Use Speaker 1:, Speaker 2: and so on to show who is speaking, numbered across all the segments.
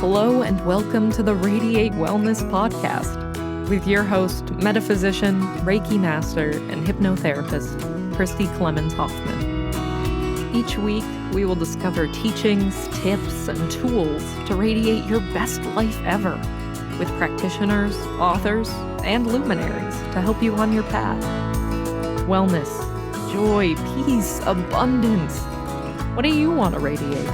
Speaker 1: Hello and welcome to the Radiate Wellness Podcast with your host, metaphysician, Reiki master, and hypnotherapist, Christy Clemens Hoffman. Each week, we will discover teachings, tips, and tools to radiate your best life ever with practitioners, authors, and luminaries to help you on your path. Wellness, joy, peace, abundance. What do you want to radiate?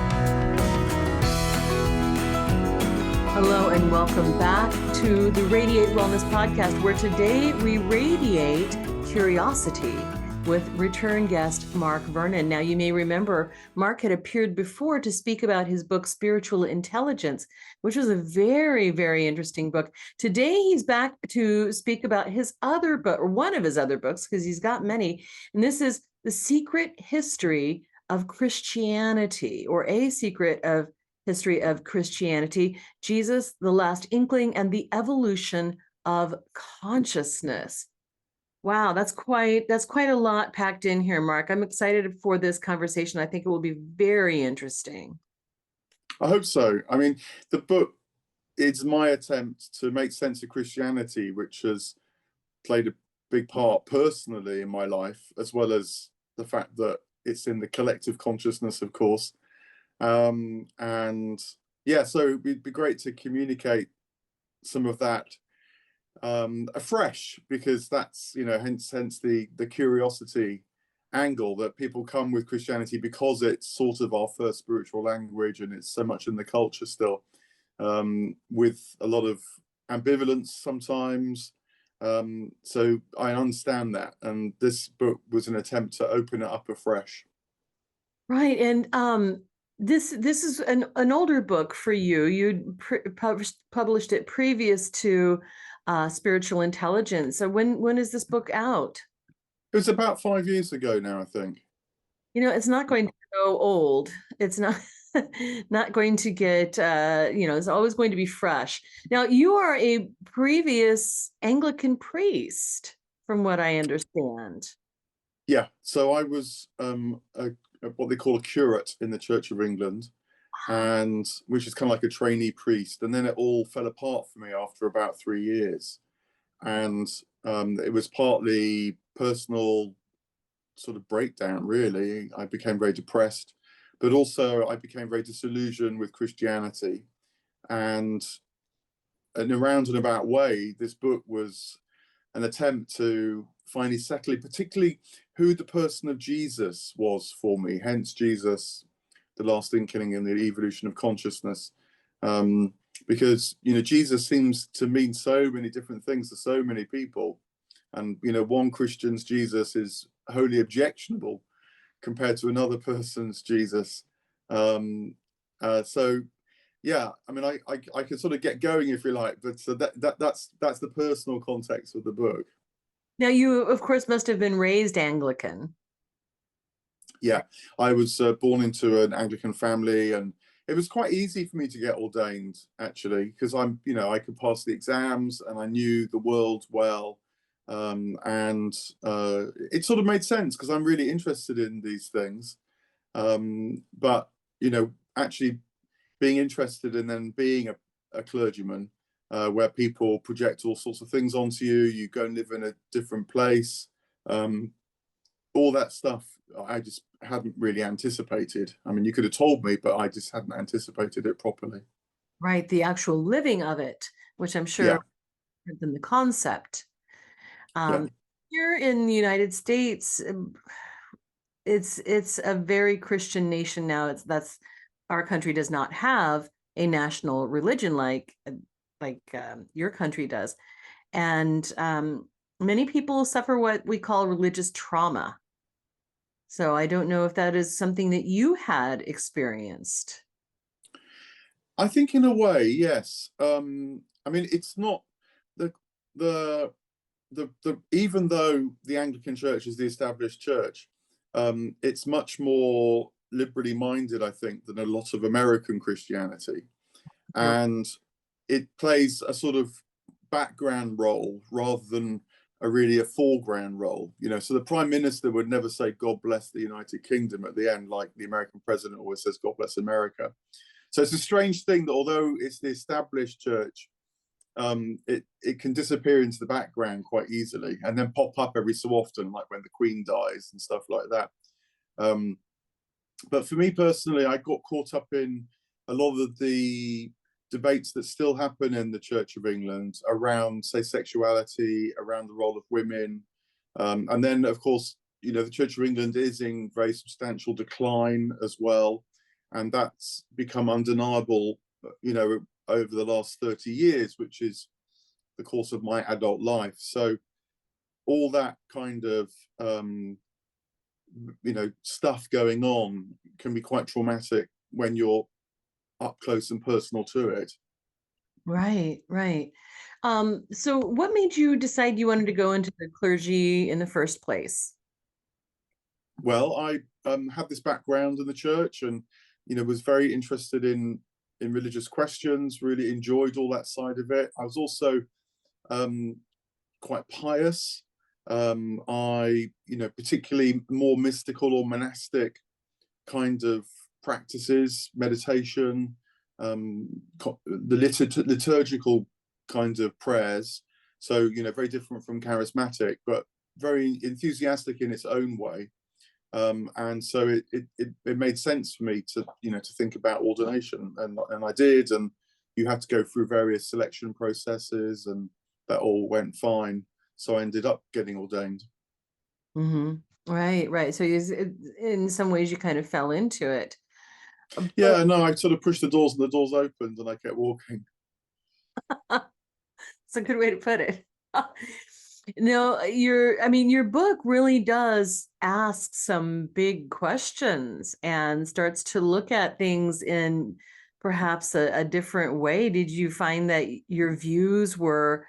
Speaker 2: Hello and welcome back to the Radiate Wellness Podcast, where today we radiate curiosity with return guest Mark Vernon. Now, you may remember Mark had appeared before to speak about his book, Spiritual Intelligence, which was a very, very interesting book. Today, he's back to speak about his other book, or one of his other books, because he's got many. And this is The Secret History of Christianity, or A Secret of History of Christianity, Jesus, the Last Inkling, and the Evolution of Consciousness. Wow, that's quite a lot packed in here, Mark. I'm excited for this conversation. I think it will be very interesting.
Speaker 3: I hope so. I mean, the book is my attempt to make sense of Christianity, which has played a big part personally in my life, as well as the fact that it's in the collective consciousness, of course. And yeah, so it'd be great to communicate some of that afresh, because that's, hence the curiosity angle, that people come with Christianity because it's sort of our first spiritual language, and it's so much in the culture still, with a lot of ambivalence sometimes. So I understand that, and this book was an attempt to open it up afresh.
Speaker 2: Right, and this is an older book for you. You published it previous to Spiritual Intelligence. So when is this book out?
Speaker 3: It was about 5 years ago now, I think.
Speaker 2: It's not going to go old. It's not not going to get it's always going to be fresh. Now, you are a previous Anglican priest, from what I understand.
Speaker 3: Yeah, so I was what they call a curate in the Church of England, and which is kind of like a trainee priest. And then it all fell apart for me after about 3 years, and it was partly personal sort of breakdown, really. I became very depressed, but also I became very disillusioned with Christianity, and in a roundabout way, this book was an attempt to finally settle it, particularly who the person of Jesus was for me, hence Jesus, the Last Inkling, and the Evolution of Consciousness. Because, Jesus seems to mean so many different things to so many people. And, one Christian's Jesus is wholly objectionable compared to another person's Jesus. So, yeah, I mean, I could sort of get going if you like, but so that's the personal context of the book.
Speaker 2: Now, you, of course, must have been raised Anglican.
Speaker 3: Yeah, I was born into an Anglican family, and it was quite easy for me to get ordained, actually, because I could pass the exams and I knew the world well. And it sort of made sense because I'm really interested in these things. But, actually being interested in then being a clergyman, where people project all sorts of things onto you, you go and live in a different place, all that stuff I just hadn't really anticipated. I mean, you could have told me, but I just hadn't anticipated it properly.
Speaker 2: Right, the actual living of it, which I'm sure different than the concept. Here in the United States, it's a very Christian nation now. That's our country does not have a national religion like your country does, and many people suffer what we call religious trauma. So I don't know if that is something that you had experienced.
Speaker 3: I think in a way, yes. I mean, it's not the even though the Anglican Church is the established church, it's much more liberally minded, I think, than a lot of American Christianity. And it plays a sort of background role rather than a foreground role. So the Prime Minister would never say, "God bless the United Kingdom" at the end, like the American president always says, "God bless America." So it's a strange thing that although it's the established church, it can disappear into the background quite easily and then pop up every so often, like when the Queen dies and stuff like that. But for me personally, I got caught up in a lot of the debates that still happen in the Church of England around, say, sexuality, around the role of women. And then, of course, you know, the Church of England is in very substantial decline as well. And that's become undeniable, you know, over the last 30 years, which is the course of my adult life. So all that kind of, you know, stuff going on can be quite traumatic when you're up close and personal to it.
Speaker 2: Right, right. So what made you decide you wanted to go into the clergy in the first place?
Speaker 3: Well, I had this background in the church, and you know, was very interested in religious questions. Really enjoyed all that side of it. I was also quite pious. I, you know, particularly more mystical or monastic kind of practices, meditation, the liturgical kind of prayers. So, you know, very different from charismatic, but very enthusiastic in its own way. And so it made sense for me to, you know, to think about ordination, and I did, and you had to go through various selection processes, and that all went fine. So I ended up getting ordained.
Speaker 2: Mm-hmm. Right, right. So in some ways you kind of fell into it.
Speaker 3: Yeah, no, I sort of pushed the doors and the doors opened and I kept walking.
Speaker 2: It's a good way to put it. No, your book really does ask some big questions and starts to look at things in perhaps a different way. Did you find that your views were,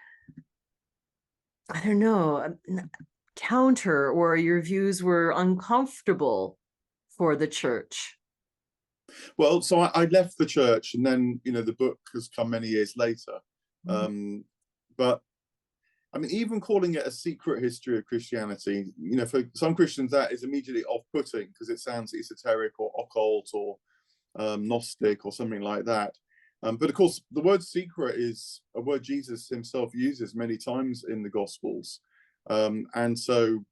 Speaker 2: I don't know, counter, or your views were uncomfortable for the church?
Speaker 3: Well, so I left the church, and then, you know, the book has come many years later. But I mean, even calling it a secret history of Christianity, you know, for some Christians that is immediately off-putting because it sounds esoteric or occult or Gnostic or something like that. But of course, the word secret is a word Jesus himself uses many times in the Gospels. And so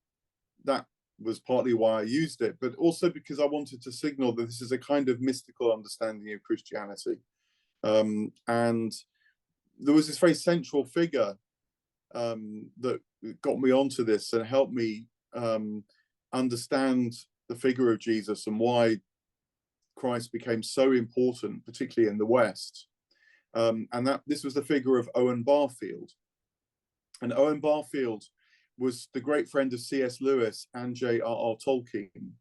Speaker 3: that was partly why I used it, but also because I wanted to signal that this is a kind of mystical understanding of Christianity. And there was this very central figure that got me onto this and helped me understand the figure of Jesus and why Christ became so important, particularly in the West. And that this was the figure of Owen Barfield. And Owen Barfield was the great friend of C.S. Lewis and J.R.R. Tolkien,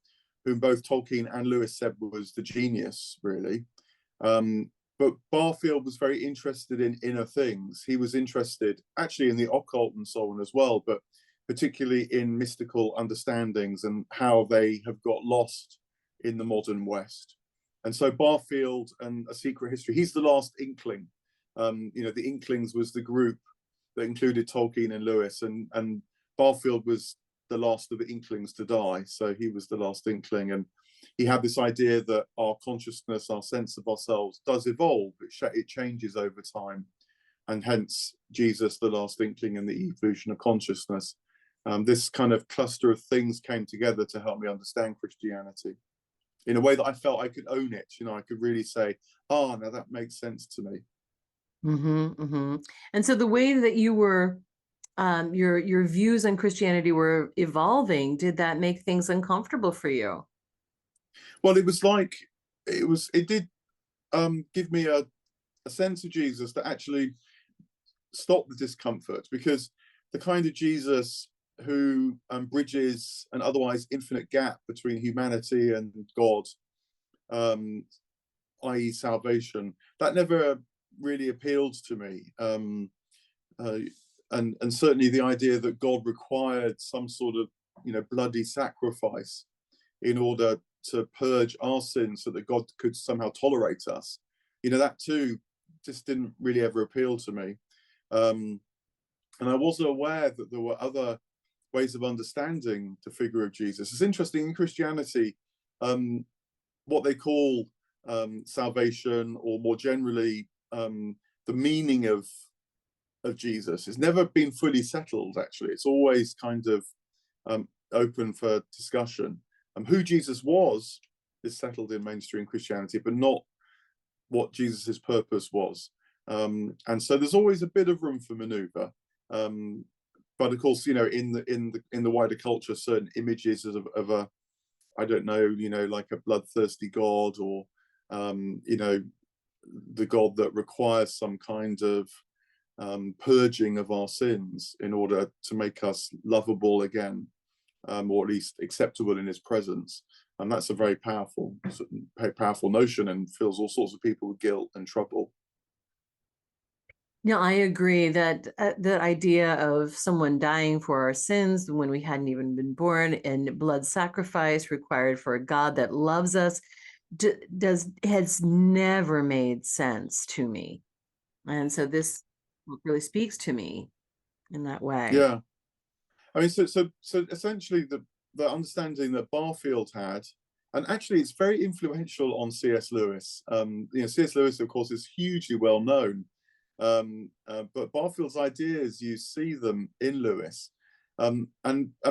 Speaker 3: whom both Tolkien and Lewis said was the genius, really. But Barfield was very interested in inner things. He was interested actually in the occult and so on as well, but particularly in mystical understandings and how they have got lost in the modern West. And so Barfield and A Secret History, he's the last Inkling. You know, the Inklings was the group that included Tolkien and Lewis, and Barfield was the last of the Inklings to die. So he was the last Inkling. And he had this idea that our consciousness, our sense of ourselves does evolve. It changes over time. And hence Jesus, the last Inkling, and the evolution of consciousness. This kind of cluster of things came together to help me understand Christianity in a way that I felt I could own it. You know, I could really say, oh, now that makes sense to me.
Speaker 2: And so the way that you were, your views on Christianity were evolving, did that make things uncomfortable for you?
Speaker 3: Well, it was like, it did give me a sense of Jesus that actually stopped the discomfort, because the kind of Jesus who bridges an otherwise infinite gap between humanity and God, i.e. salvation, that never really appealed to me. And certainly the idea that God required some sort of, you know, bloody sacrifice in order to purge our sins so that God could somehow tolerate us, you know, that too just didn't really ever appeal to me. And I wasn't aware that there were other ways of understanding the figure of Jesus. It's interesting in Christianity, what they call salvation, or more generally the meaning of Jesus, has never been fully settled. Actually, it's always kind of open for discussion. Who Jesus was is settled in mainstream Christianity, but not what Jesus's purpose was. And so there's always a bit of room for maneuver. But of course, in the wider culture, certain images of a, I don't know, like a bloodthirsty God, or the God that requires some kind of purging of our sins in order to make us lovable again, or at least acceptable in his presence. And that's a very powerful notion, and fills all sorts of people with guilt and trouble.
Speaker 2: Yeah, I agree that the idea of someone dying for our sins when we hadn't even been born, and blood sacrifice required for a God that loves us, has never made sense to me. And so this really speaks to me in that way.
Speaker 3: Yeah, I mean, so essentially the understanding that Barfield had, and actually it's very influential on C.S. Lewis. C.S. Lewis, of course, is hugely well known. But Barfield's ideas, you see them in Lewis, and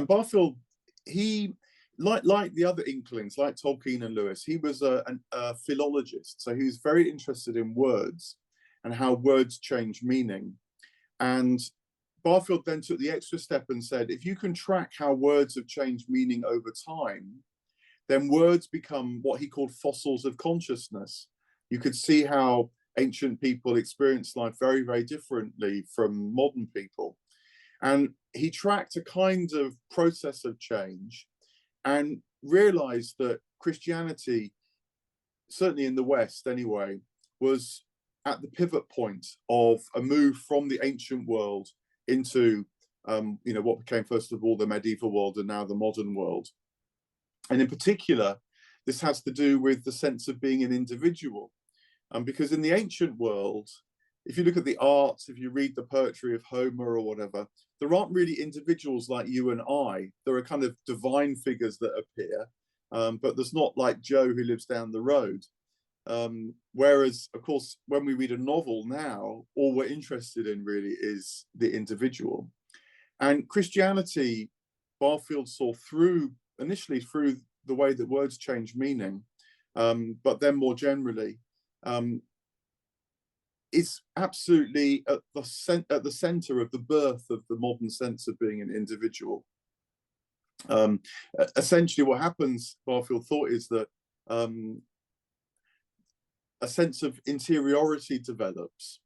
Speaker 3: Barfield, he, like the other Inklings, like Tolkien and Lewis, he was a philologist, so he was very interested in words and how words change meaning. And Barfield then took the extra step and said, if you can track how words have changed meaning over time, then words become what he called fossils of consciousness. You could see how ancient people experienced life very, very differently from modern people. And he tracked a kind of process of change and realized that Christianity, certainly in the West anyway, was at the pivot point of a move from the ancient world into what became first of all the medieval world and now the modern world. And in particular, this has to do with the sense of being an individual. Because in the ancient world, if you look at the arts, if you read the poetry of Homer or whatever, there aren't really individuals like you and I. There are kind of divine figures that appear, but there's not like Joe who lives down the road. Whereas, of course, when we read a novel now, all we're interested in really is the individual. And Christianity, Barfield saw initially through the way that words change meaning, but then more generally, is absolutely at the center of the birth of the modern sense of being an individual. Essentially, what happens, Barfield thought, is that a sense of interiority develops,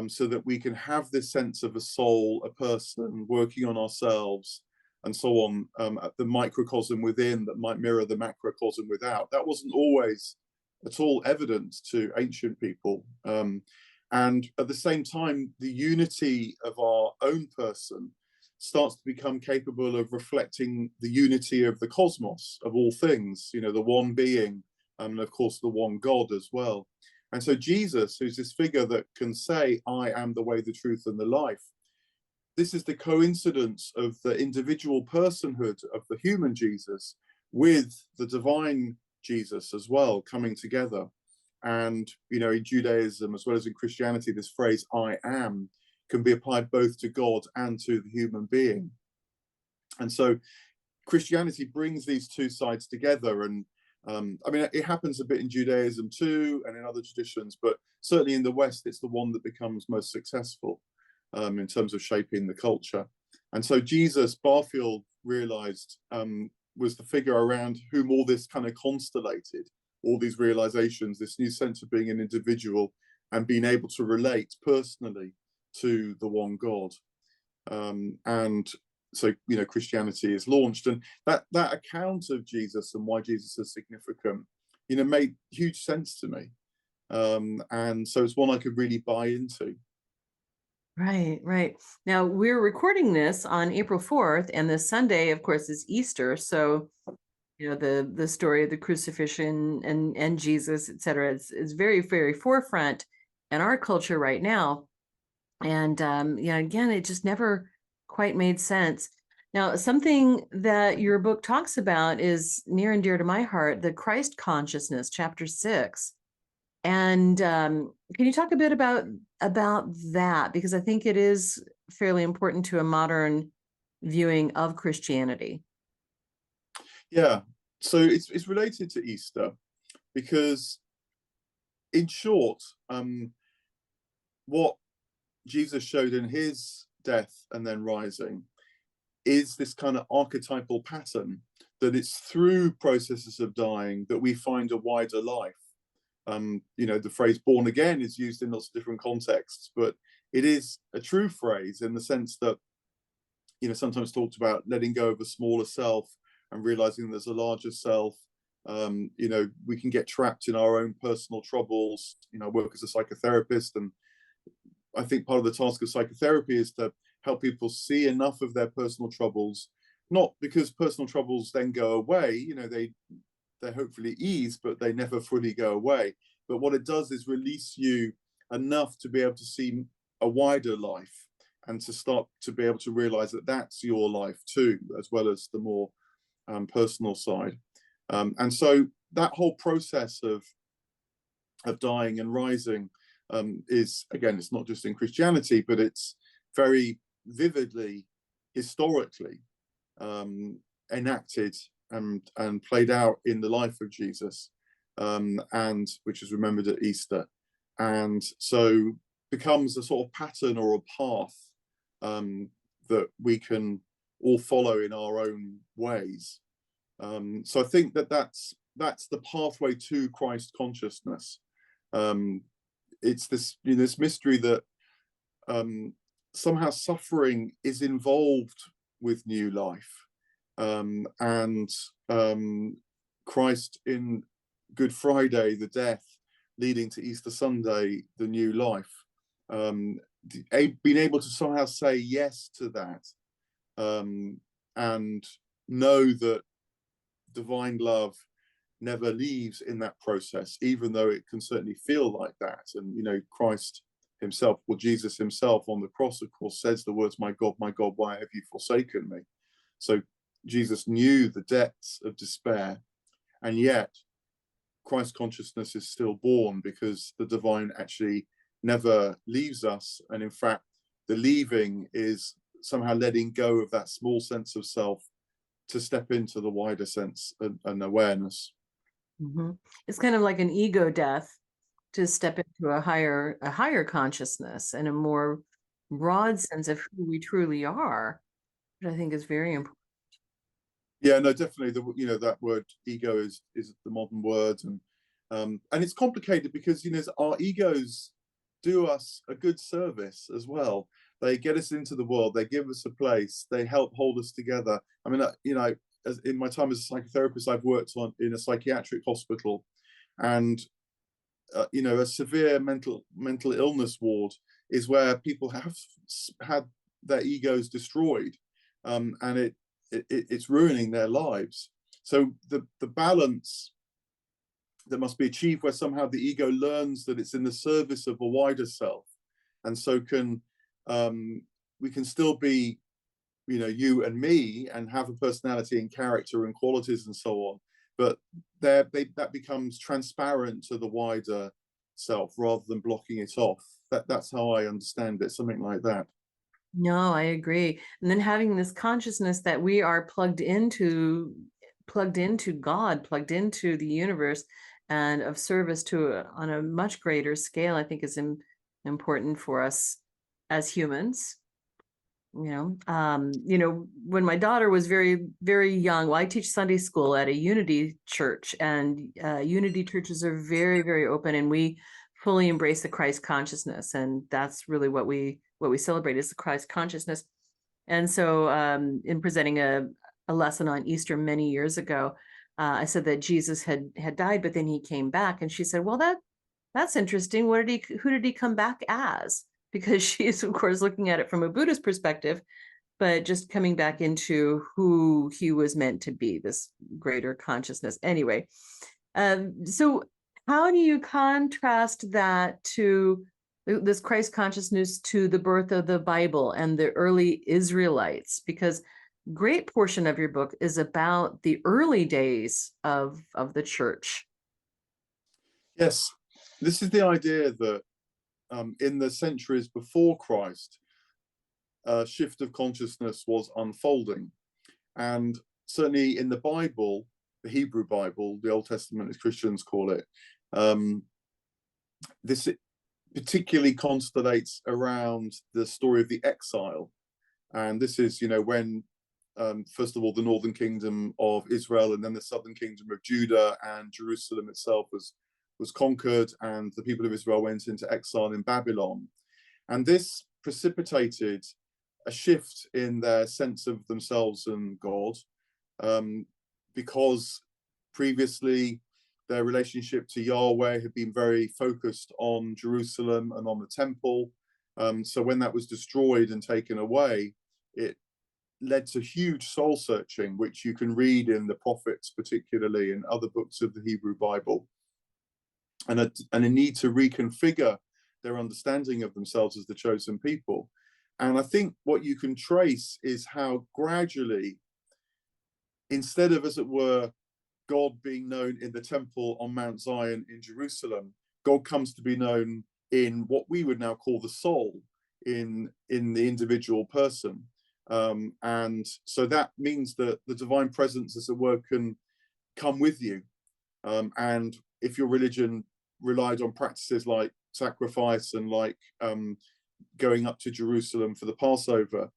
Speaker 3: so that we can have this sense of a soul, a person working on ourselves, and so on, the microcosm within that might mirror the macrocosm without. That wasn't always at all evident to ancient people. And at the same time, the unity of our own person starts to become capable of reflecting the unity of the cosmos, of all things, the one being, and of course the one God as well. And so Jesus, who's this figure that can say, I am the way, the truth, and the life, this is the coincidence of the individual personhood of the human Jesus with the divine Jesus as well, coming together. And, in Judaism, as well as in Christianity, this phrase, I am, can be applied both to God and to the human being. And so Christianity brings these two sides together. And it happens a bit in Judaism too, and in other traditions, but certainly in the West, it's the one that becomes most successful in terms of shaping the culture. And so Jesus, Barfield realized, was the figure around whom all this kind of constellated, all these realizations, this new sense of being an individual and being able to relate personally to the one God. And so, Christianity is launched. And that account of Jesus and why Jesus is significant, made huge sense to me. And so it's one I could really buy into.
Speaker 2: Right. Now, we're recording this on April 4th, and this Sunday, of course, is Easter. So, the story of the crucifixion and Jesus, et cetera, is very, very forefront in our culture right now. And, again, it just never quite made sense. Now, something that your book talks about is near and dear to my heart, the Christ consciousness, chapter 6. And can you talk a bit about that? Because I think it is fairly important to a modern viewing of Christianity.
Speaker 3: Yeah, so it's related to Easter because, in short, what Jesus showed in his death and then rising is this kind of archetypal pattern, that it's through processes of dying that we find a wider life. The phrase born again is used in lots of different contexts, but it is a true phrase in the sense that, sometimes talked about letting go of a smaller self and realizing there's a larger self. We can get trapped in our own personal troubles. I work as a psychotherapist, and I think part of the task of psychotherapy is to help people see enough of their personal troubles, not because personal troubles then go away, they hopefully ease, but they never fully go away. But what it does is release you enough to be able to see a wider life, and to start to be able to realize that that's your life too, as well as the more personal side. And so that whole process of dying and rising is, again, it's not just in Christianity, but it's very vividly, historically enacted and played out in the life of Jesus, and which is remembered at Easter, and so becomes a sort of pattern or a path that we can all follow in our own ways. So I think that's the pathway to Christ consciousness. It's this mystery that somehow suffering is involved with new life, and Christ in Good Friday, the death, leading to Easter Sunday, the new life. Being able to somehow say yes to that, and know that divine love never leaves in that process, even though it can certainly feel like that. And Christ himself, well, Jesus himself on the cross, of course, says the words, my God, why have you forsaken me?" So Jesus knew the depths of despair, and yet Christ consciousness is still born, because the divine actually never leaves us. And in fact, the leaving is somehow letting go of that small sense of self to step into the wider sense and awareness.
Speaker 2: Mm-hmm. It's kind of like an ego death, to step into a higher consciousness and a more broad sense of who we truly are, which I think is very important.
Speaker 3: Yeah, no, definitely. That word ego is the modern word, and it's complicated because our egos do us a good service as well. They get us into the world. They give us a place. They help hold us together. I mean, as in my time as a psychotherapist, I've worked in a psychiatric hospital, and a severe mental illness ward is where people have had their egos destroyed, and it's ruining their lives. So the balance that must be achieved, where somehow the ego learns that it's in the service of a wider self, and so we can still be you and me, and have a personality and character and qualities and so on, but that becomes transparent to the wider self rather than blocking it off. That's how I understand it, something like that.
Speaker 2: No, I agree. And then having this consciousness that we are plugged into God, plugged into the universe, and of service on a much greater scale, I think is important for us as humans. When my daughter was very, very young, well, I teach Sunday school at a Unity church, and Unity churches are very, very open, and we fully embrace the Christ consciousness, and that's really what we celebrate, is the Christ consciousness. And so, in presenting a lesson on Easter many years ago, I said that Jesus had died, but then he came back, and she said, "Well, that's interesting. Who did he come back as?" Because she's, of course, looking at it from a Buddhist perspective, but just coming back into who he was meant to be, this greater consciousness. Anyway, so how do you contrast that to this Christ consciousness to the birth of the Bible and the early Israelites? Because great portion of your book is about the early days of the church.
Speaker 3: Yes. this is the idea that in the centuries before Christ, a shift of consciousness was unfolding. And certainly in the Bible, the Hebrew Bible, the Old Testament as Christians call it, this particularly constellates around the story of the exile. And this is, when first of all, the northern kingdom of Israel and then the southern kingdom of Judah and Jerusalem itself was conquered, and the people of Israel went into exile in Babylon. And this precipitated a shift in their sense of themselves and God, because previously their relationship to Yahweh had been very focused on Jerusalem and on the temple. So when that was destroyed and taken away, it led to huge soul searching, which you can read in the prophets, particularly in other books of the Hebrew Bible, and a need to reconfigure their understanding of themselves as the chosen people. And I think what you can trace is how gradually, instead of, as it were, God being known in the temple on Mount Zion in Jerusalem, God comes to be known in what we would now call the soul, in the individual person. And so that means that the divine presence, as it were, can come with you. And if your religion relied on practices like sacrifice and like going up to Jerusalem for the Passover,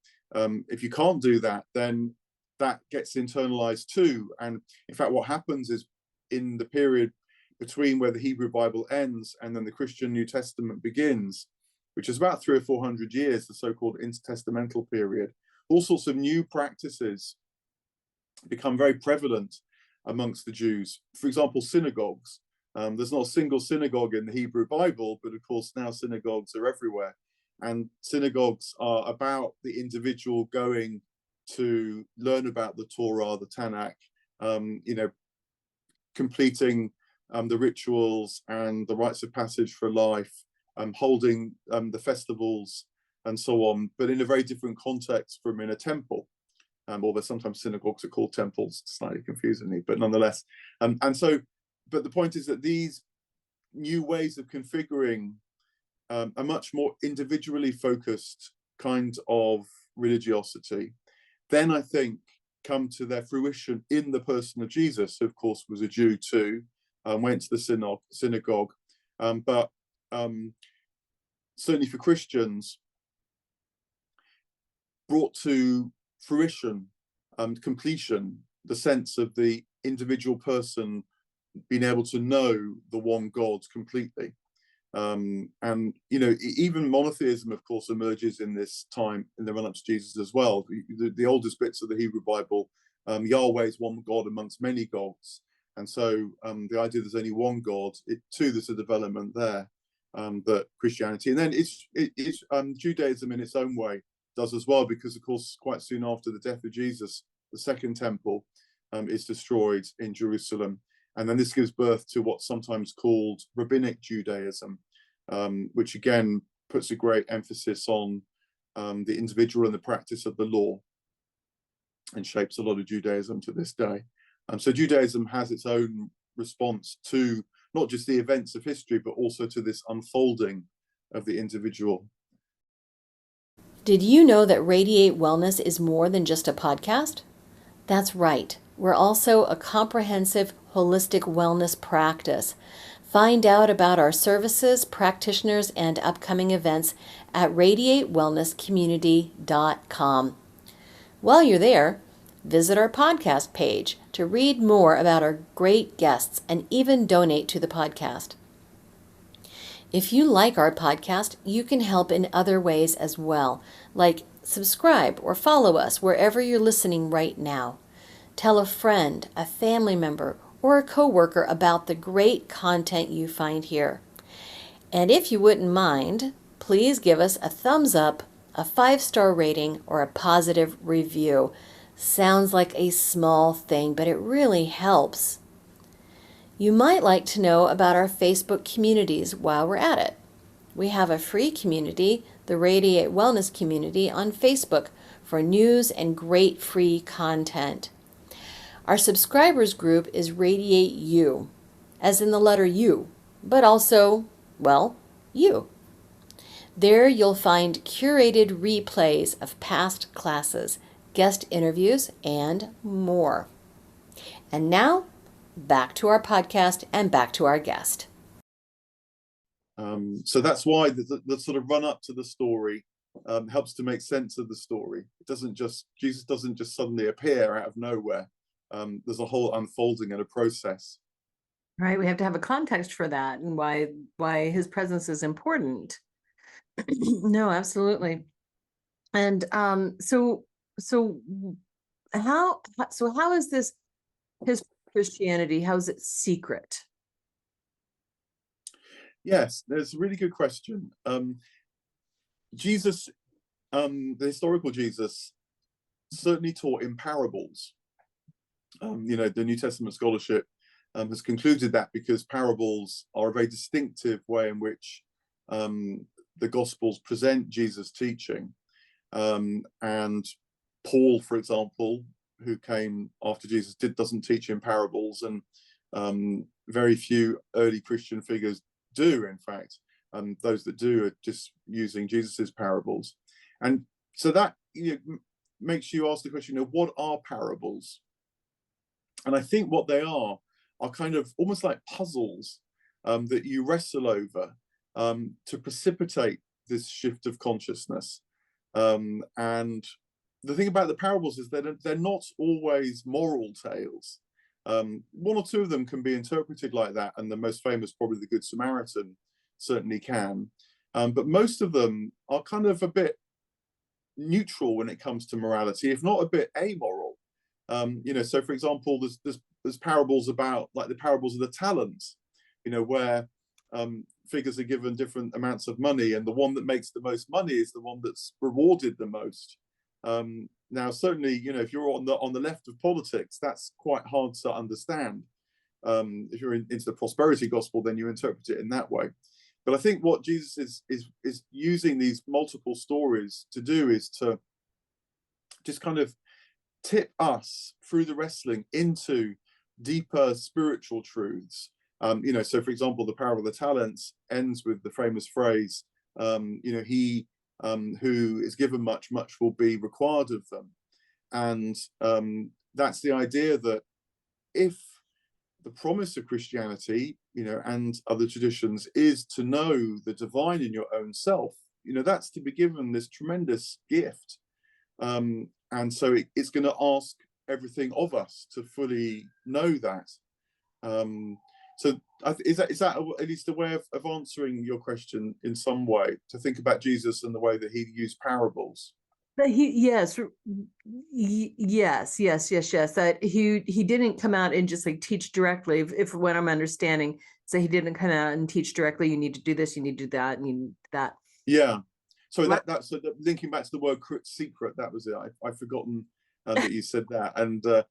Speaker 3: if you can't do that, then that gets internalized too. And in fact, what happens is, in the period between where the Hebrew Bible ends and then the Christian New Testament begins, which is about 300 or 400 years, the so-called intertestamental period, all sorts of new practices become very prevalent amongst the Jews. For example, synagogues. There's not a single synagogue in the Hebrew Bible, but of course now synagogues are everywhere. And synagogues are about the individual going to learn about the Torah, the Tanakh, completing the rituals and the rites of passage for life, holding the festivals and so on, but in a very different context from in a temple. Although sometimes synagogues are called temples, slightly confusingly, but nonetheless. But the point is that these new ways of configuring a much more individually focused kind of religiosity, then I think come to their fruition in the person of Jesus, who of course was a Jew too, went to the synagogue, but certainly for Christians, brought to fruition, completion, the sense of the individual person being able to know the one God completely. And even monotheism, of course, emerges in this time in the run-up to Jesus as well. The oldest bits of the Hebrew Bible, Yahweh is one God amongst many gods, and so the idea there's only one God, there's a development there that Christianity, and then it's Judaism in its own way does as well, because of course quite soon after the death of Jesus, the second temple is destroyed in Jerusalem. And then this gives birth to what's sometimes called rabbinic Judaism, which again puts a great emphasis on the individual and the practice of the law, and shapes a lot of Judaism to this day. So Judaism has its own response to not just the events of history, but also to this unfolding of the individual.
Speaker 4: Did you know that Radiate Wellness is more than just a podcast? That's right. We're also a comprehensive, holistic wellness practice. Find out about our services, practitioners, and upcoming events at radiatewellnesscommunity.com. While you're there, visit our podcast page to read more about our great guests and even donate to the podcast. If you like our podcast, you can help in other ways as well, like subscribe or follow us wherever you're listening right now. Tell a friend, a family member, or a coworker about the great content you find here. And if you wouldn't mind, please give us a thumbs up, a 5-star rating, or a positive review. Sounds like a small thing, but it really helps. You might like to know about our Facebook communities while we're at it. We have a free community, the Radiate Wellness Community, on Facebook for news and great free content. Our subscribers group is Radiate U, as in the letter U, but also Well, you. There you'll find curated replays of past classes, guest interviews, and more. And now, back to our podcast and back to our guest.
Speaker 3: So that's why the sort of run up to the story helps to make sense of the story. Jesus doesn't just suddenly appear out of nowhere. There's a whole unfolding and a process.
Speaker 2: Right. We have to have a context for that and why his presence is important. No, absolutely. And so how is this his Christianity? How is it secret?
Speaker 3: Yes, that's a really good question. Jesus, the historical Jesus, certainly taught in parables. The New Testament scholarship has concluded that because parables are a very distinctive way in which the Gospels present Jesus' teaching. And Paul, for example, who came after Jesus, doesn't teach in parables, and very few early Christian figures do, in fact. Those that do are just using Jesus's parables. And so that makes you ask the question, what are parables? And I think what they are kind of almost like puzzles that you wrestle over to precipitate this shift of consciousness. And the thing about the parables is that they're not always moral tales. One or two of them can be interpreted like that, and the most famous, probably the Good Samaritan, certainly can. But most of them are kind of a bit neutral when it comes to morality, if not a bit amoral. So for example, there's parables about, like the parables of the talents, where figures are given different amounts of money, and the one that makes the most money is the one that's rewarded the most. Now, certainly, if you're on the left of politics, that's quite hard to understand. If you're into the prosperity gospel, then you interpret it in that way. But I think what Jesus is using these multiple stories to do is to just kind of tip us through the wrestling into deeper spiritual truths. So for example, the parable of the talents ends with the famous phrase, he who is given much, much will be required of them. And that's the idea that if the promise of Christianity, and other traditions is to know the divine in your own self, that's to be given this tremendous gift. And so it's going to ask everything of us to fully know that. So is that at least a way of answering your question in some way, to think about Jesus and the way that he used parables?
Speaker 2: But yes. That he didn't come out and just like teach directly. If what I'm understanding, so he didn't come out and teach directly. You need to do this. You need to do that. And you need that.
Speaker 3: Yeah. So that's linking back to the word secret. That was it. I've forgotten that you said that. And so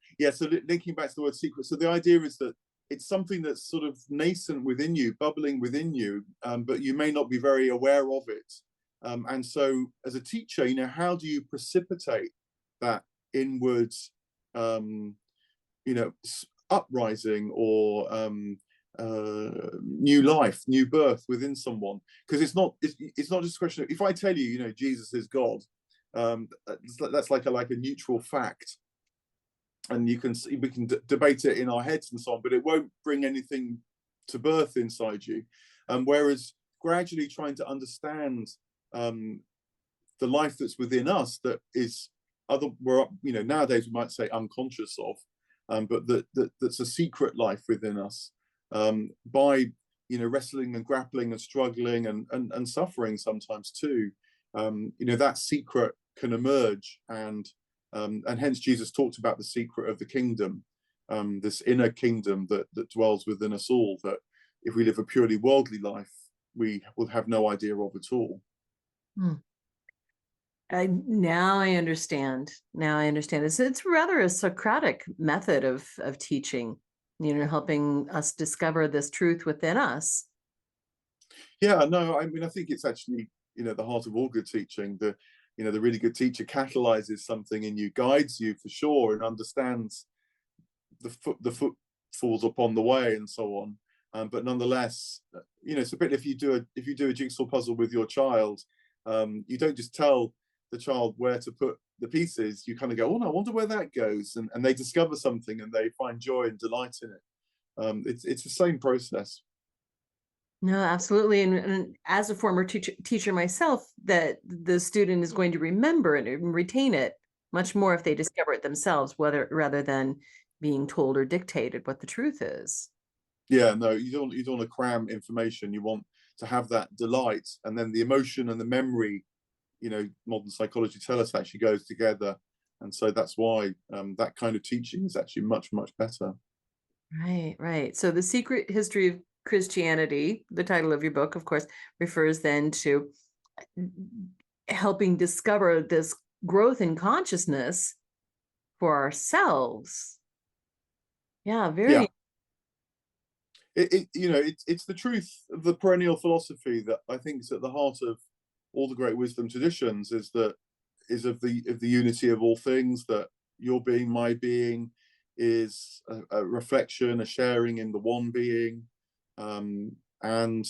Speaker 3: linking back to the word secret. So the idea is that it's something that's sort of nascent within you, bubbling within you, but you may not be very aware of it. And so as a teacher, how do you precipitate that inward, uprising or new life, new birth within someone? Because it's not just a question of, if I tell you, Jesus is God, that's like a neutral fact. And we can debate it in our heads and so on, but it won't bring anything to birth inside you. Whereas gradually trying to understand the life that's within us, that is nowadays we might say unconscious of, but that's a secret life within us, by wrestling and grappling and struggling and suffering sometimes too, that secret can emerge. And hence Jesus talked about the secret of the kingdom, this inner kingdom that dwells within us all, that if we live a purely worldly life, we will have no idea of at all.
Speaker 2: Now I understand. It's rather a Socratic method of teaching, helping us discover this truth within us.
Speaker 3: Yeah, no, I think it's actually, the heart of all good teaching. The really good teacher catalyzes something in you, guides you for sure, and understands the footfalls upon the way and so on. but nonetheless, it's a bit, if you do a jigsaw puzzle with your child, you don't just tell the child where to put the pieces. You kind of go, oh no, I wonder where that goes, and they discover something and they find joy and delight in it. It's the same process.
Speaker 2: No, absolutely. And as a former teacher myself, that the student is going to remember it and retain it much more if they discover it themselves, rather than being told or dictated what the truth is.
Speaker 3: Yeah, no, you don't want to cram information. You want to have that delight, and then the emotion and the memory, modern psychology tell us, actually goes together. And so that's why that kind of teaching is actually much, much better.
Speaker 2: Right. So The Secret History of Christianity, the title of your book, of course, refers then to helping discover this growth in consciousness for ourselves. Yeah, very.
Speaker 3: It's the truth of the perennial philosophy that I think is at the heart of all the great wisdom traditions, is of the unity of all things, that your being, my being, is a reflection, a sharing in the one being. And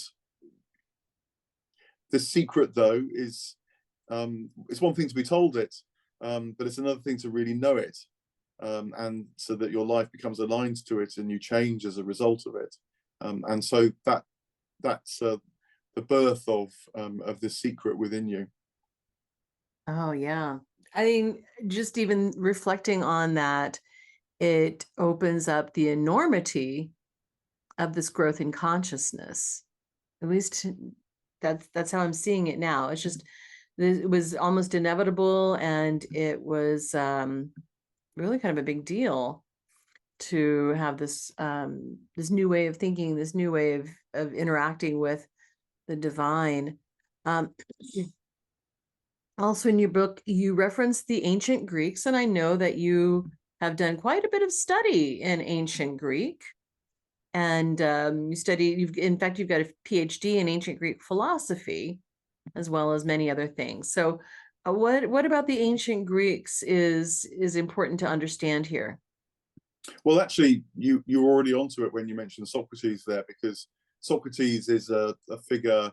Speaker 3: the secret, though, is it's one thing to be told it, but it's another thing to really know it, and so that your life becomes aligned to it and you change as a result of it. And so that's the birth of this secret within you.
Speaker 2: Oh, yeah. I mean, just even reflecting on that, it opens up the enormity of this growth in consciousness. At least that's how I'm seeing it now. It's just, it was almost inevitable, and it was really kind of a big deal to have this this new way of thinking, this new way of interacting with the divine. Also, in your book, you reference the ancient Greeks, and I know that you have done quite a bit of study in ancient Greek. And in fact, you've got a PhD in ancient Greek philosophy, as well as many other things. So what about the ancient Greeks is important to understand here?
Speaker 3: Well, actually, you were already onto it when you mentioned Socrates there, because Socrates is a figure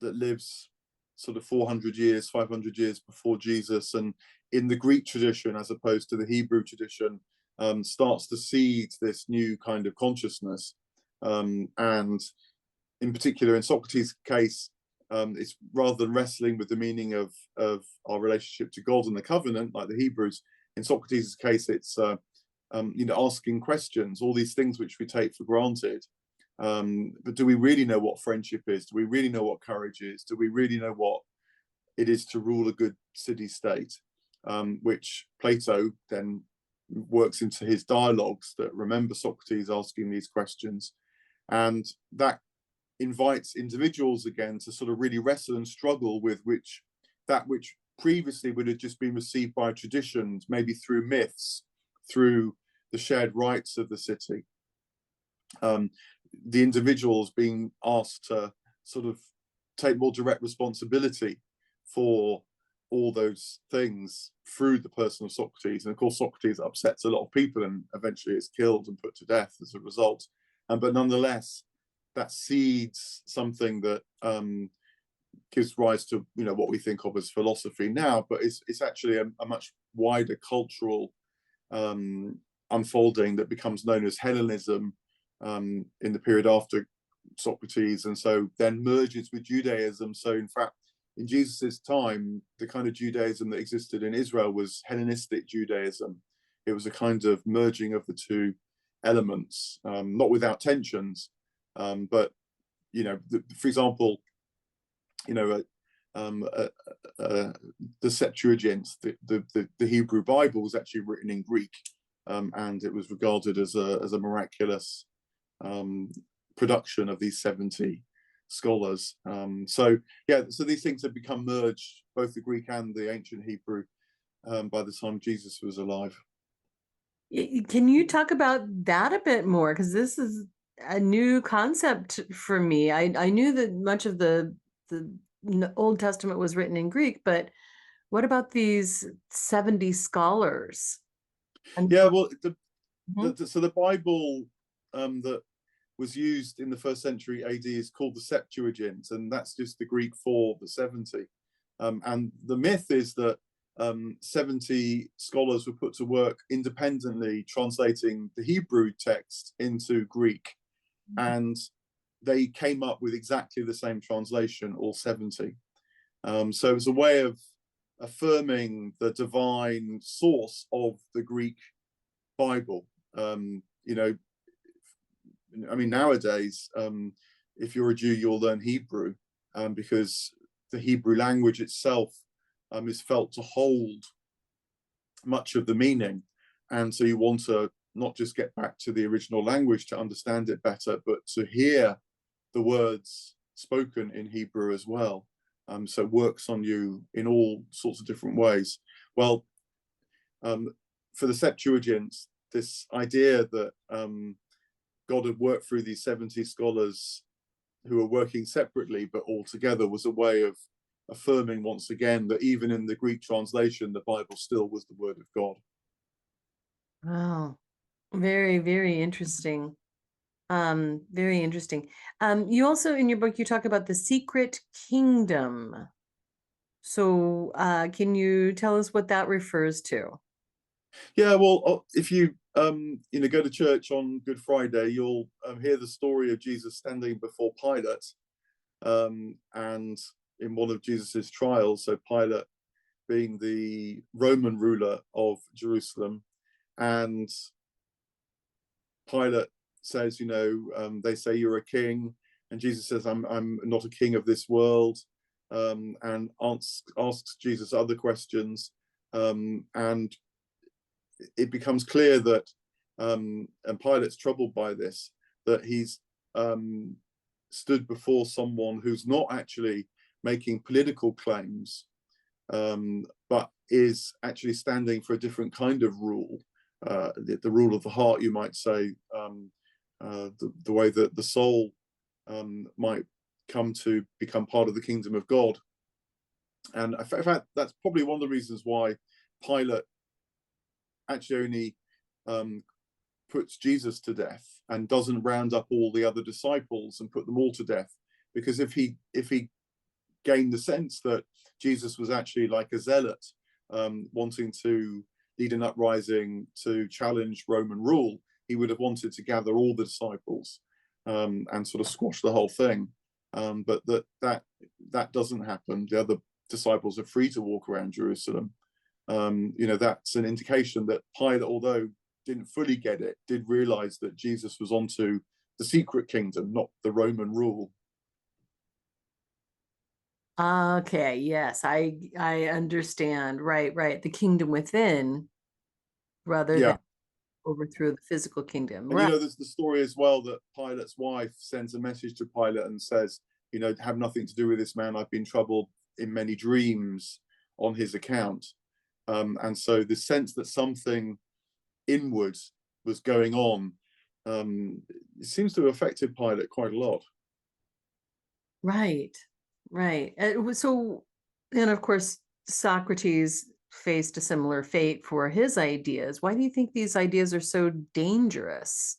Speaker 3: that lives sort of 400 years, 500 years before Jesus, and in the Greek tradition, as opposed to the Hebrew tradition, starts to seed this new kind of consciousness. And in particular, in Socrates' case, it's rather than wrestling with the meaning of our relationship to God and the covenant, like the Hebrews. In Socrates' case, it's asking questions, all these things which we take for granted. But do we really know what friendship is? Do we really know what courage is? Do we really know what it is to rule a good city-state? Which Plato then works into his dialogues that remember Socrates asking these questions. And that invites individuals again to sort of really wrestle and struggle with which previously would have just been received by traditions, maybe through myths, through the shared rights of the city. The individuals being asked to sort of take more direct responsibility for all those things through the person of Socrates. And of course, Socrates upsets a lot of people and eventually is killed and put to death as a result. But nonetheless, that seeds something that gives rise to what we think of as philosophy now, but it's actually a much wider cultural unfolding that becomes known as Hellenism in the period after Socrates, and so then merges with Judaism. So in fact, in Jesus's time, the kind of Judaism that existed in Israel was Hellenistic Judaism. It was a kind of merging of the two elements, not without tensions, but for example, the Septuagint, the Hebrew Bible, was actually written in Greek, and it was regarded as a miraculous production of these 70 scholars. So these things have become merged, both the Greek and the ancient Hebrew, by the time Jesus was alive.
Speaker 2: Can you talk about that a bit more? Because this is a new concept for me. I knew that much of the Old Testament was written in Greek, but what about these 70 scholars?
Speaker 3: Yeah, well, so the Bible that was used in the 1st century AD is called the Septuagint, and that's just the Greek for the 70. And the myth is that 70 scholars were put to work independently translating the Hebrew text into Greek, and they came up with exactly the same translation, all 70. So it's a way of affirming the divine source of the Greek Bible. You know, I mean, nowadays, if you're a Jew, you'll learn Hebrew, because the Hebrew language itself is felt to hold much of the meaning. And so you want to not just get back to the original language to understand it better, but to hear the words spoken in Hebrew as well. So it works on you in all sorts of different ways. Well, for the Septuagint, this idea that God had worked through these 70 scholars who were working separately but all together was a way of affirming once again that even in the Greek translation, the Bible still was the word of God.
Speaker 2: Wow. Very, very interesting. Very interesting. You also, in your book, you talk about the secret kingdom. So can you tell us what that refers to?
Speaker 3: Yeah, well, if you go to church on Good Friday, you'll hear the story of Jesus standing before Pilate, and in one of Jesus's trials. So Pilate being the Roman ruler of Jerusalem, and Pilate says, they say you're a king, and Jesus says, I'm not a king of this world, and asks Jesus other questions, and it becomes clear that, and Pilate's troubled by this, that he's stood before someone who's not actually making political claims, but is actually standing for a different kind of rule, the rule of the heart, you might say, the way that the soul might come to become part of the kingdom of God. And in fact, that's probably one of the reasons why Pilate actually only puts Jesus to death and doesn't round up all the other disciples and put them all to death. Because if he gained the sense that Jesus was actually like a zealot, wanting to lead an uprising to challenge Roman rule, he would have wanted to gather all the disciples and sort of squash the whole thing. But that doesn't happen. The other disciples are free to walk around Jerusalem. That's an indication that Pilate, although didn't fully get it, did realize that Jesus was onto the secret kingdom, not the Roman rule.
Speaker 2: Okay, yes, I understand. Right. The kingdom within, rather than overthrow the physical kingdom.
Speaker 3: And there's the story as well that Pilate's wife sends a message to Pilate and says, have nothing to do with this man. I've been troubled in many dreams on his account. And so the sense that something inward was going on, it seems to have affected Pilate quite a lot. Right.
Speaker 2: So, and of course, Socrates faced a similar fate for his ideas. Why do you think these ideas are so dangerous?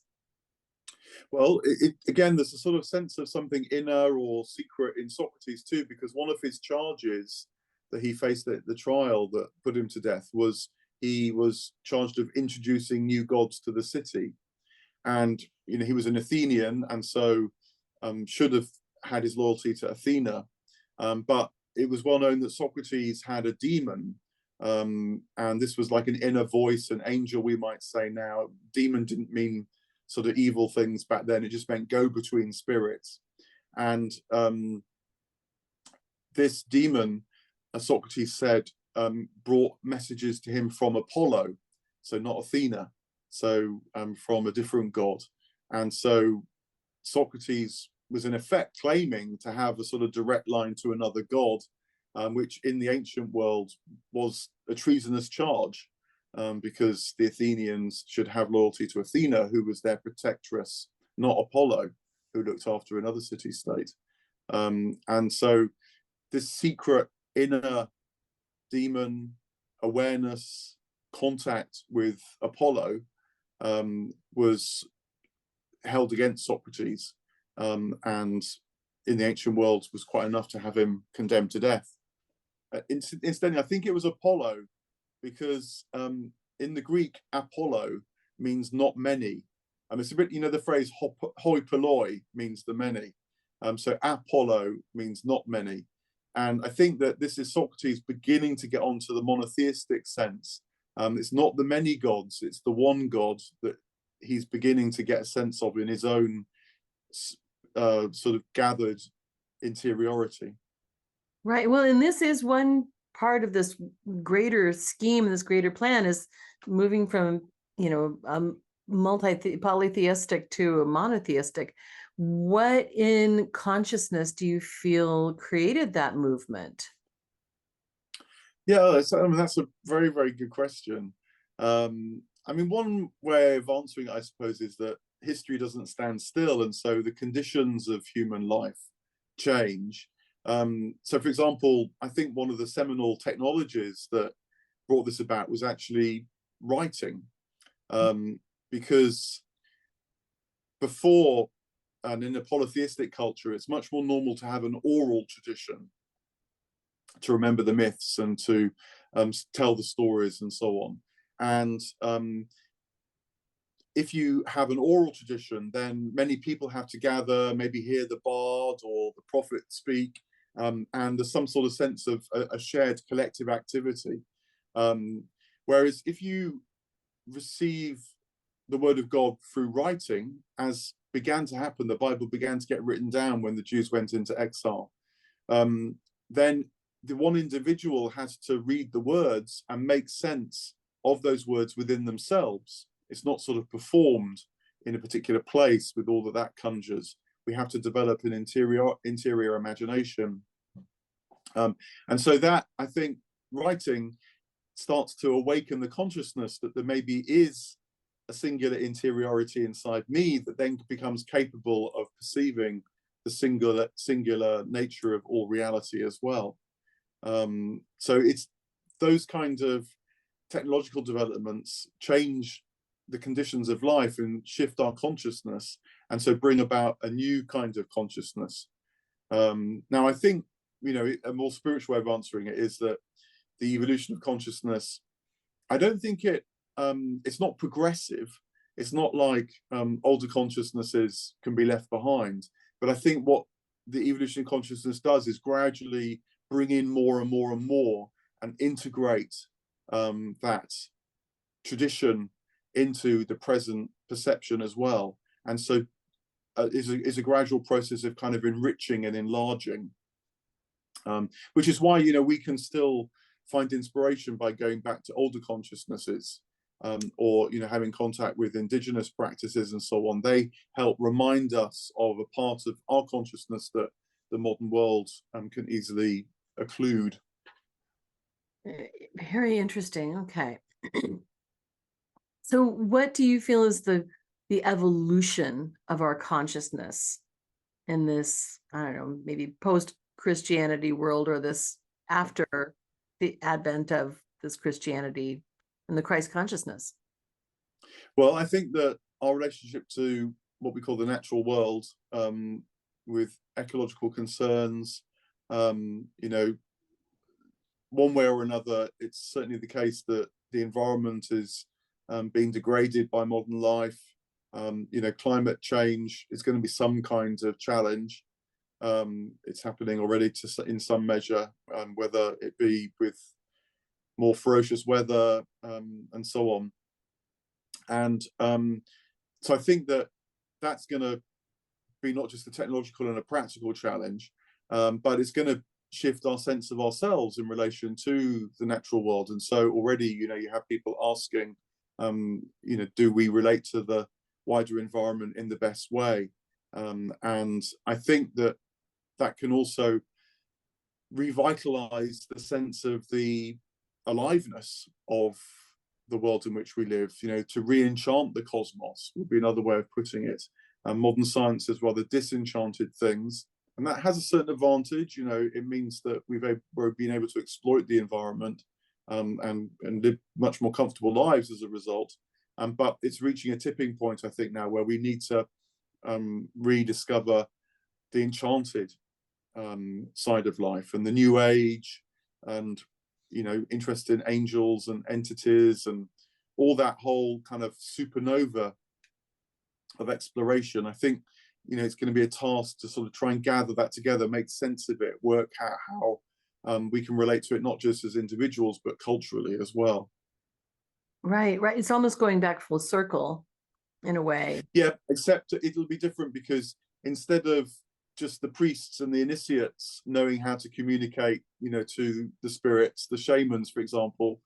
Speaker 3: Well, again, there's a sort of sense of something inner or secret in Socrates too, because one of his charges that he faced at the trial that put him to death was he was charged of introducing new gods to the city. And, he was an Athenian, and so should have had his loyalty to Athena. But it was well known that Socrates had a demon, and this was like an inner voice, an angel, we might say now. Demon didn't mean sort of evil things back then. It just meant go-between spirits. And this demon, as Socrates said, brought messages to him from Apollo, so not Athena, so from a different god. And so Socrates was in effect claiming to have a sort of direct line to another god, which in the ancient world was a treasonous charge, because the Athenians should have loyalty to Athena, who was their protectress, not Apollo, who looked after another city-state. And so this secret inner demon awareness, contact with Apollo, was held against Socrates, and in the ancient world was quite enough to have him condemned to death. Incidentally, I think it was Apollo, because in the Greek, Apollo means not many. It's a bit, the phrase hoi polloi means the many. So Apollo means not many. And I think that this is Socrates beginning to get onto the monotheistic sense. It's not the many gods, it's the one God that he's beginning to get a sense of in his own sort of gathered interiority.
Speaker 2: Right. Well, and this is one part of this greater scheme, this greater plan, is moving from, polytheistic to a monotheistic. What in consciousness do you feel created that movement?
Speaker 3: Yeah, that's a very, very good question. One way of answering it, I suppose, is that history doesn't stand still, and so the conditions of human life change. So, for example, I think one of the seminal technologies that brought this about was actually writing, because before, and in a polytheistic culture, it's much more normal to have an oral tradition to remember the myths and to tell the stories and so on. And if you have an oral tradition, then many people have to gather, maybe hear the bard or the prophet speak, and there's some sort of sense of a shared collective activity. Whereas if you receive the word of God through writing, as began to happen, the Bible began to get written down when the Jews went into exile, then the one individual has to read the words and make sense of those words within themselves. It's not sort of performed in a particular place with all that conjures. We have to develop an interior imagination. And so that, I think, writing starts to awaken the consciousness that there maybe is a singular interiority inside me that then becomes capable of perceiving the singular nature of all reality as well. So it's those kinds of technological developments change the conditions of life and shift our consciousness, and so bring about a new kind of consciousness. Now, I think, a more spiritual way of answering it is that the evolution of consciousness, I don't think it's not progressive. It's not like older consciousnesses can be left behind. But I think what the evolution of consciousness does is gradually bring in more and more and more and integrate that tradition into the present perception as well. And so is a gradual process of kind of enriching and enlarging, which is why, we can still find inspiration by going back to older consciousnesses, or having contact with indigenous practices and so on. They help remind us of a part of our consciousness that the modern world can easily occlude.
Speaker 2: Very interesting. Okay. So what do you feel is the evolution of our consciousness in this, I don't know, maybe post-Christianity world, or this after the advent of this Christianity and the Christ consciousness?
Speaker 3: Well, I think that our relationship to what we call the natural world, with ecological concerns, one way or another, it's certainly the case that the environment is being degraded by modern life. Climate change is going to be some kind of challenge. It's happening already in some measure, whether it be with more ferocious weather and so on. And so I think that that's going to be not just a technological and a practical challenge, but it's going to shift our sense of ourselves in relation to the natural world. And so already, you have people asking, do we relate to the wider environment in the best way? And I think that can also revitalize the sense of the aliveness of the world in which we live. To re-enchant the cosmos would be another way of putting it. Modern science has rather disenchanted things, and that has a certain advantage. It means that we've been able to exploit the environment and live much more comfortable lives as a result. But it's reaching a tipping point, I think, now, where we need to rediscover the enchanted side of life and the new age, and interest in angels and entities and all that whole kind of supernova of exploration. I think it's going to be a task to sort of try and gather that together, make sense of it, work out how we can relate to it, not just as individuals but culturally as well.
Speaker 2: Right. It's almost going back full circle in a way.
Speaker 3: Yeah, except it'll be different, because instead of just the priests and the initiates knowing how to communicate, to the spirits, the shamans, for example,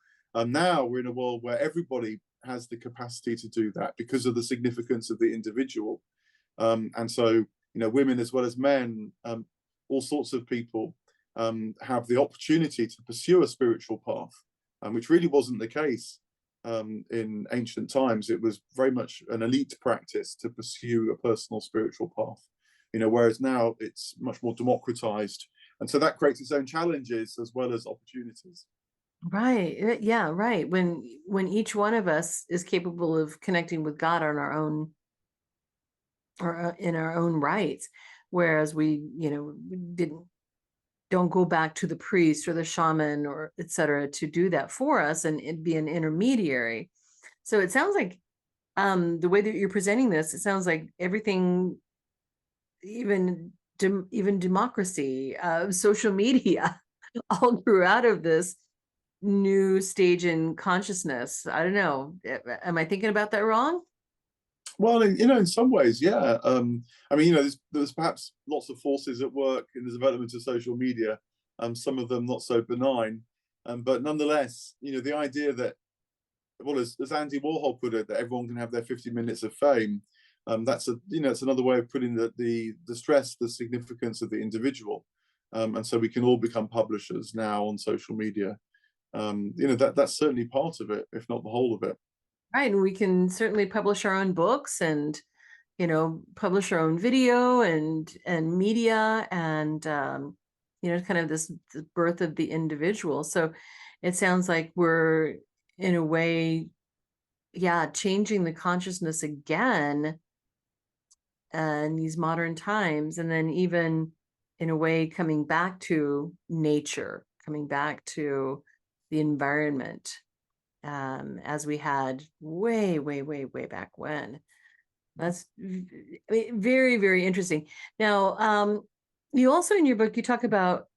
Speaker 3: now we're in a world where everybody has the capacity to do that because of the significance of the individual. And so, women as well as men, all sorts of people have the opportunity to pursue a spiritual path, which really wasn't the case in ancient times. It was very much an elite practice to pursue a personal spiritual path, whereas now it's much more democratized. And so that creates its own challenges as well as opportunities.
Speaker 2: Right. Yeah, right. When each one of us is capable of connecting with God on our own, or in our own rights, whereas we don't go back to the priest or the shaman or etc. to do that for us and be an intermediary. So it sounds like the way that you're presenting this, it sounds like everything, even democracy, social media, all grew out of this new stage in consciousness. I don't know. Am I thinking about that wrong?
Speaker 3: Well, in some ways, yeah. I mean, there's perhaps lots of forces at work in the development of social media. Some of them not so benign, but nonetheless, the idea that, well, as Andy Warhol put it, that everyone can have their 50 minutes of fame. That's it's another way of putting the stress, the significance of the individual, and so we can all become publishers now on social media. That's certainly part of it, if not the whole of it.
Speaker 2: Right, and we can certainly publish our own books and publish our own video and media and kind of this birth of the individual. So it sounds like we're in a way, changing the consciousness again in these modern times, and then even in a way coming back to nature, coming back to the environment, as we had way back when. That's very, very interesting. Now, you also in your book, you talk about,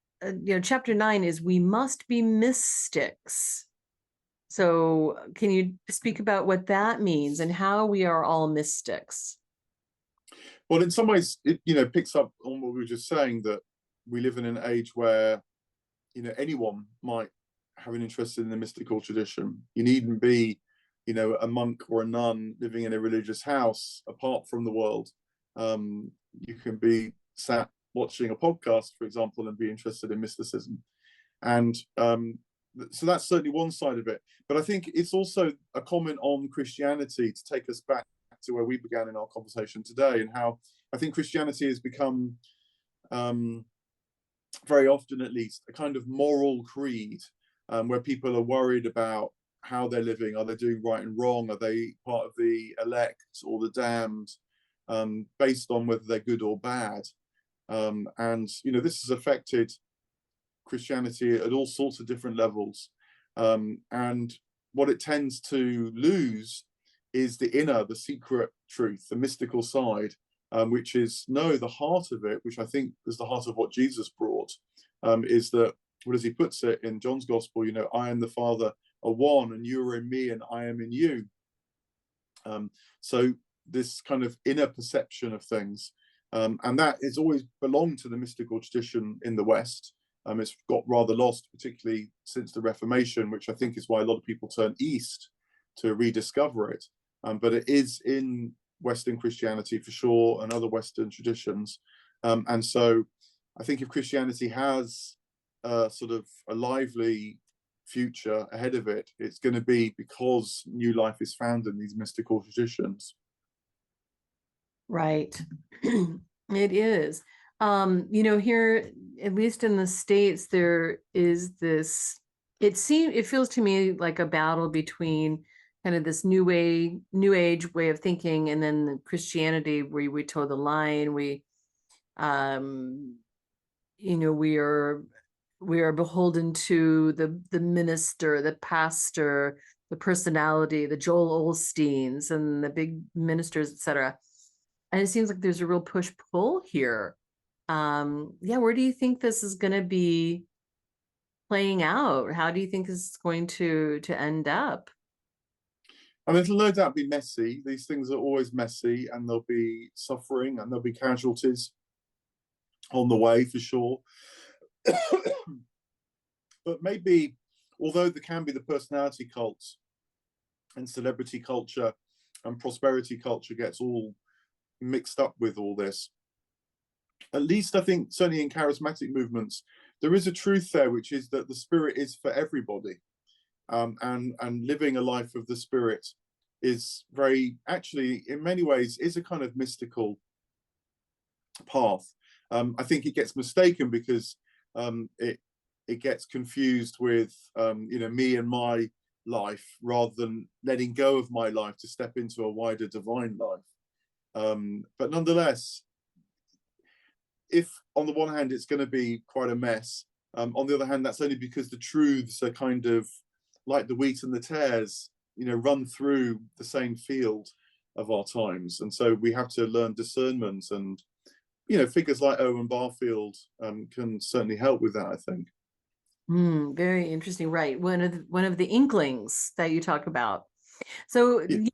Speaker 2: chapter 9 is we must be mystics. So can you speak about what that means and how we are all mystics?
Speaker 3: Well, in some ways, it picks up on what we were just saying, that we live in an age where anyone might have an interest in the mystical tradition. You needn't be a monk or a nun living in a religious house apart from the world. You can be sat watching a podcast, for example, and be interested in mysticism. And so that's certainly one side of it. But I think it's also a comment on Christianity to take us back to where we began in our conversation today, and how I think Christianity has become, very often at least, a kind of moral creed, where people are worried about how they're living. Are they doing right and wrong? Are they part of the elect or the damned, based on whether they're good or bad? And this has affected Christianity at all sorts of different levels. And what it tends to lose is the inner, the secret truth, the mystical side, which is the heart of it, which I think is the heart of what Jesus brought, is that, what as he puts it in John's Gospel, I and the Father are one, and you are in me and I am in you. So this kind of inner perception of things, and that has always belonged to the mystical tradition in the West. It's got rather lost, particularly since the Reformation, which I think is why a lot of people turn east to rediscover it. But it is in Western Christianity for sure, and other Western traditions. And so I think if Christianity has sort of a lively future ahead of it, it's going to be because new life is found in these mystical traditions.
Speaker 2: Right. It is. Here, at least in the States, there is this, it feels to me like a battle between kind of this new age way of thinking, and then the Christianity where we toe the line. We we are beholden to the minister, the pastor, the personality, the Joel Osteens and the big ministers, etc. And it seems like there's a real push-pull here. Where do you think this is going to be playing out? How do you think this is going to end up?
Speaker 3: I mean, it'll no doubt be messy. These things are always messy, and there'll be suffering and there'll be casualties on the way for sure. But maybe, although there can be the personality cults and celebrity culture and prosperity culture gets all mixed up with all this, at least I think certainly in charismatic movements, there is a truth there, which is that the Spirit is for everybody. And living a life of the Spirit is very, actually, in many ways, is a kind of mystical path. I think it gets mistaken because it gets confused with me and my life, rather than letting go of my life to step into a wider divine life. But nonetheless, if on the one hand it's going to be quite a mess, on the other hand, that's only because the truths are kind of like the wheat and the tares, run through the same field of our times. And so we have to learn discernment, and, figures like Owen Barfield can certainly help with that, I think.
Speaker 2: Very interesting. Right. One of the inklings that you talk about. So
Speaker 3: Yeah.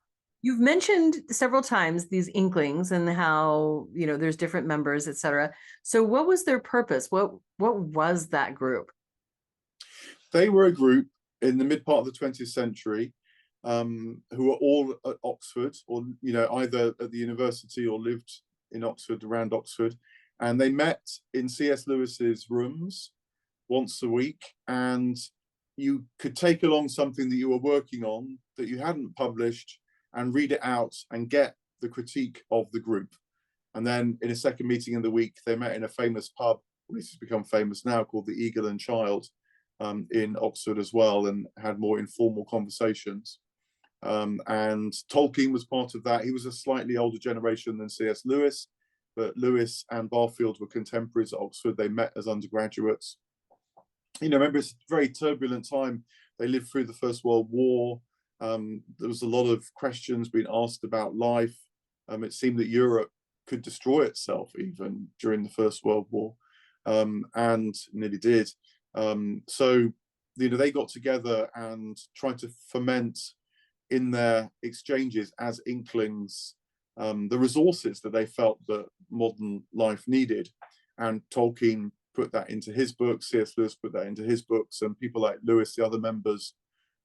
Speaker 2: You've mentioned several times these inklings and how, there's different members, etc. So what was their purpose? What was that group?
Speaker 3: They were a group in the mid part of the 20th century who were all at Oxford, or, either at the university or lived in Oxford, around Oxford. And they met in C.S. Lewis's rooms once a week, and you could take along something that you were working on that you hadn't published and read it out and get the critique of the group. And then in a second meeting in the week, they met in a famous pub, which has become famous now, called the Eagle and Child, in Oxford as well, and had more informal conversations. And Tolkien was part of that. He was a slightly older generation than C.S. Lewis, but Lewis and Barfield were contemporaries at Oxford. They met as undergraduates. Remember, it's a very turbulent time. They lived through the First World War. There was a lot of questions being asked about life. It seemed that Europe could destroy itself even during the First World War, and nearly did. So they got together and tried to foment in their exchanges as inklings the resources that they felt that modern life needed. And Tolkien put that into his books, C.S. Lewis put that into his books, and people like Lewis, the other members,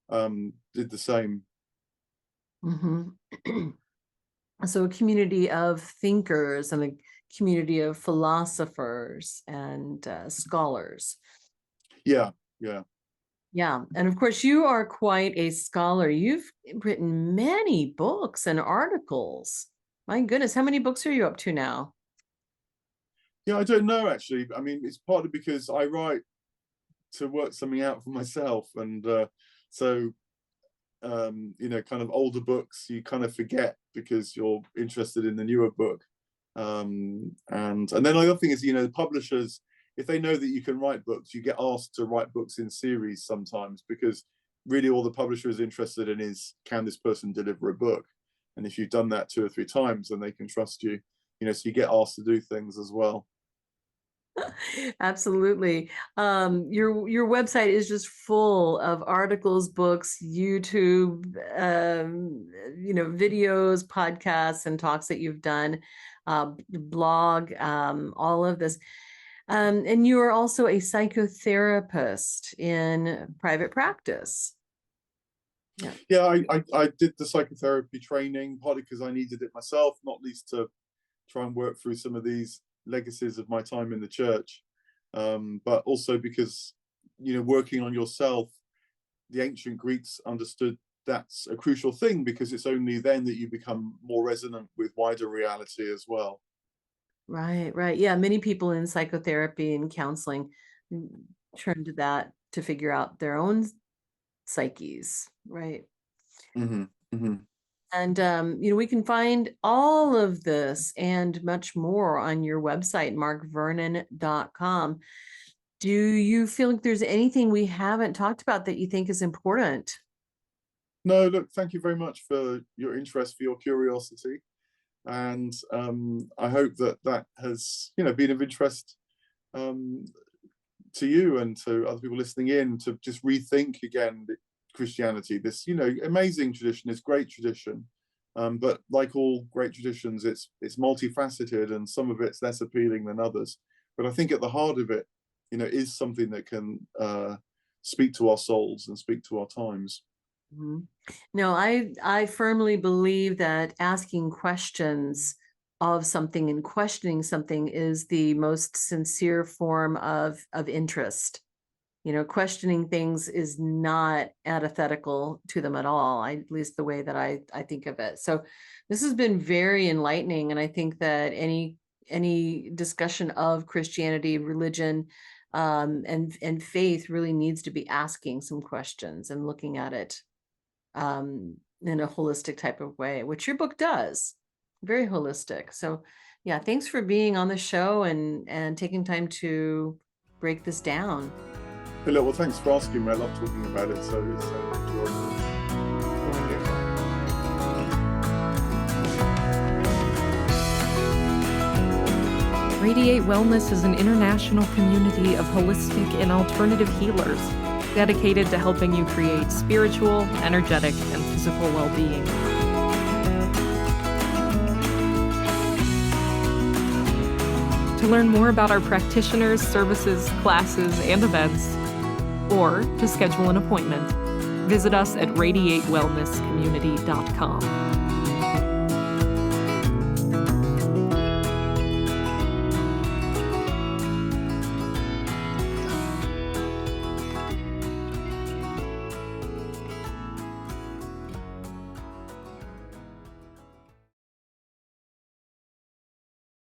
Speaker 3: did the same.
Speaker 2: Mm-hmm. So a community of thinkers and a community of philosophers and scholars.
Speaker 3: Yeah.
Speaker 2: Yeah. And of course, you are quite a scholar. You've written many books and articles. My goodness, how many books are you up to now?
Speaker 3: Yeah, I don't know, actually. I mean, it's partly because I write to work something out for myself. And so, kind of older books, you kind of forget because you're interested in the newer book. And then the other thing is, the publishers, if they know that you can write books, you get asked to write books in series sometimes, because really all the publisher is interested in is, can this person deliver a book? And if you've done that 2 or 3 times, then they can trust you, so you get asked to do things as well.
Speaker 2: Absolutely. Your website is just full of articles, books, YouTube, videos, podcasts, and talks that you've done, blog, all of this. And you are also a psychotherapist in private practice.
Speaker 3: Yeah, I did the psychotherapy training, partly because I needed it myself, not least to try and work through some of these legacies of my time in the church, but also because working on yourself, the ancient Greeks understood that's a crucial thing, because it's only then that you become more resonant with wider reality as well.
Speaker 2: Right. Yeah, many people in psychotherapy and counseling turn to that to figure out their own psyches, right?
Speaker 3: Mm-hmm. Mhm.
Speaker 2: And, we can find all of this and much more on your website, markvernon.com. Do you feel like there's anything we haven't talked about that you think is important?
Speaker 3: No, look, thank you very much for your interest, for your curiosity. And I hope that has, been of interest um, to you and to other people listening in, to just rethink again Christianity, this amazing tradition, this great tradition, but like all great traditions, it's multifaceted, and some of it's less appealing than others. But I think at the heart of it, is something that can speak to our souls and speak to our times.
Speaker 2: Mhm. No, I firmly believe that asking questions of something and questioning something is the most sincere form of interest. Questioning things is not antithetical to them at all. At least the way that I think of it. So this has been very enlightening, and I think that any discussion of Christianity, religion, and faith really needs to be asking some questions and looking at it in a holistic type of way, which your book does. Very holistic. So yeah, thanks for being on the show and taking time to break this down.
Speaker 3: Hey, look, well, thanks for asking me. I love talking about it, so it's enjoyable.
Speaker 2: Wonderful.
Speaker 1: Radiate Wellness is an international community of holistic and alternative healers dedicated to helping you create spiritual, energetic, and physical well-being. To learn more about our practitioners, services, classes, and events, or to schedule an appointment, visit us at radiatewellnesscommunity.com.